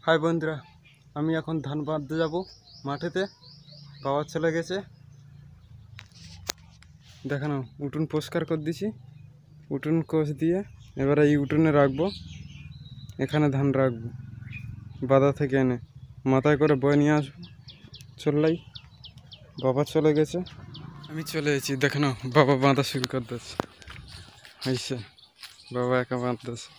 High বন্ধুরা, আমি এখন ধান বাঁধতে যাব মাঠেতে। বাবা চলে গেছে। দেখানো উঠোন পরিষ্কার করে দিছি, উঠোন কোষ দিয়ে এবারে এই উঠোনে রাখবো। এখানে ধান রাখবো, বাদা থেকে এনে মাথায় করে বয়ে নিয়ে আসবো। চললাই, বাবা চলে গেছে, আমি চলে এসেছি। দেখানো বাবা বাঁধা শুরু করে দিচ্ছে। হয়েছে, বাবা একা বাঁধতেছে।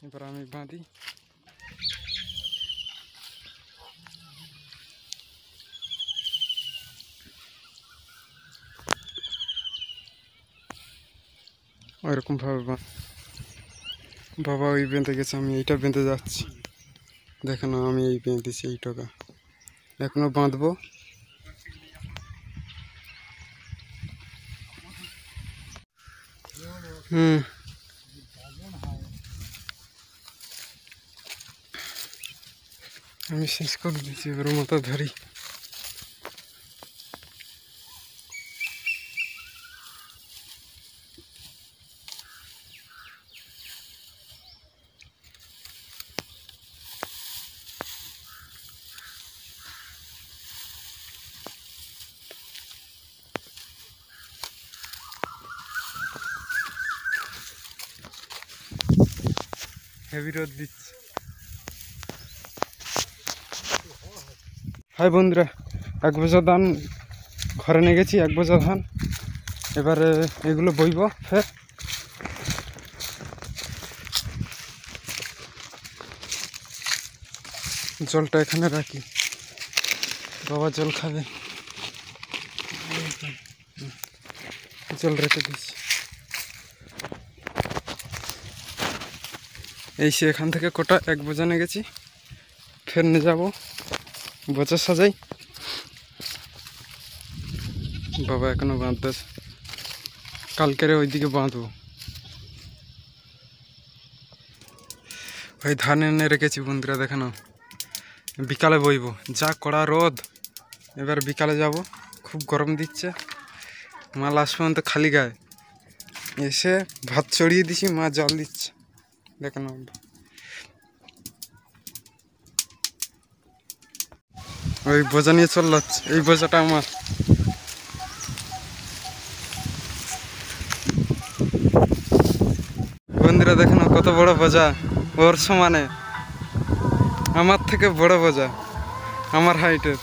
এবার আমি বাঁধি। ওইরকম ভাবে বাবা ওই বেঁধে গেছে, আমি এইটা বেঁধে যাচ্ছি। দেখানো আমি এই বেঁধেছি, এই টাকা এখনো বাঁধবো। আমি শেষ করে দিচ্ছি, এবার মাথা ধরি। হেভি রোদ দিচ্ছে। হাই বন্ধুরা, 1 বোঝা ধান ঘরে নিয়ে গেছি। 1 বোঝা ধান এবারে এগুলো বইব। ফের জলটা এখানে রাখি, বাবা জল খাবে। জল রেখে দিচ্ছি। এই সে এখান থেকে কোটা 1 বোঝা নিয়ে গেছি, ফের নিয়ে যাবো। বোঝা সাজাই। বাবা এখনো বাঁধতেছে, কালকের ওইদিকে বাঁধবো। ওই ধান এনে রেখেছি বন্ধুরা। দেখানো বিকালে বইব, যা কড়া রোদ। এবার বিকালে যাব, খুব গরম দিচ্ছে। মা লাস্ট পর্যন্ত খালি গায়ে এসে ভাত চড়িয়ে দিছি, মা জল দিচ্ছে। দেখানো ওই বোঝা নিয়ে চল যাচ্ছে। এই বোঝাটা আমার। বন্ধুরা দেখানো কত বড় বোঝা, ওর সমানে, আমার থেকে বড় বোঝা, আমার হাইটের।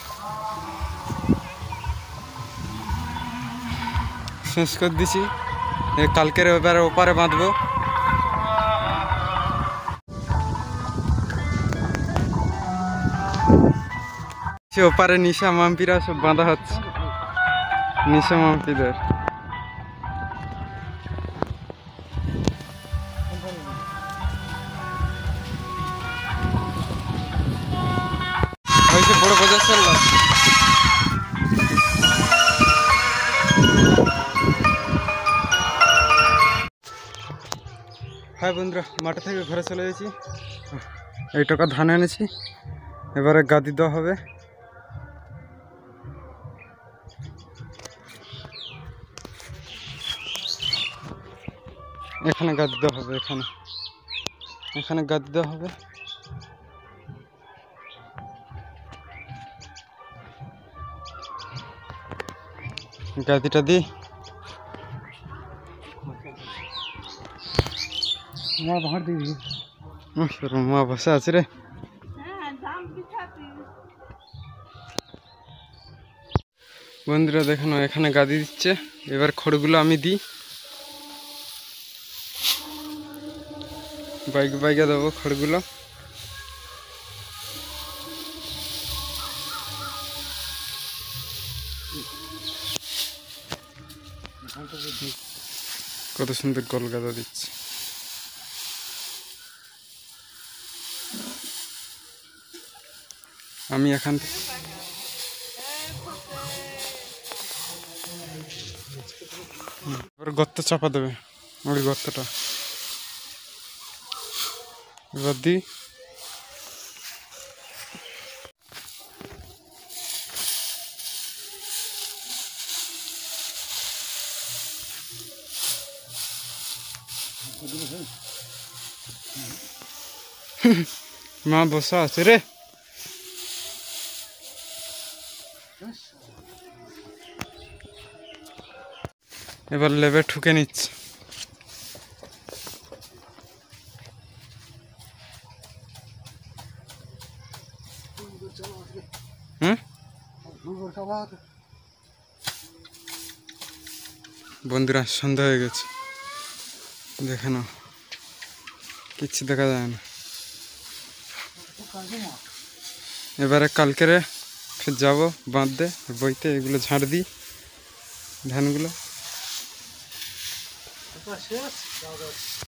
শেষ করে দিছি, কালকের এবারে ওপারে বাঁধবো। সে ওপারে নিশা মাম্পিরা সব বাঁধা হচ্ছে, নিশা মাম্পিদের। হয়েছে বড় বোঝা চললাম। হ্যাঁ বন্ধুরা, মাঠে থেকে ঘরে চলে গেছি। এই টাকা ধান এনেছি, এবারে গাদি দেওয়া হবে। এখানে গাদি দেওয়া হবে, এখানে গাদি দেওয়া হবে। গাদিটা দিই। মা বসে আছে রে। বন্ধুরা দেখানো এখানে গাদি দিচ্ছে, এবার খড়গুলো আমি দিই। বাইকে দেবো খড়গুলো। কত সুন্দর গোল গাদা দিচ্ছে। আমি এখান থেকে গর্ত চাপা দেবে, ওই গর্তটা এবার দিই। মা বসা আছে রে। এবার লেবে ঠুকে নিচ্ছে। হুম, বন্ধুরা সন্ধ্যা হয়ে গেছে, দেখে নাও কিচ্ছু দেখা যায় না। এবারে কালকেরে ফের যাবো বাঁধতে বইতে, এগুলো ঝাড় দিই ধানগুলো।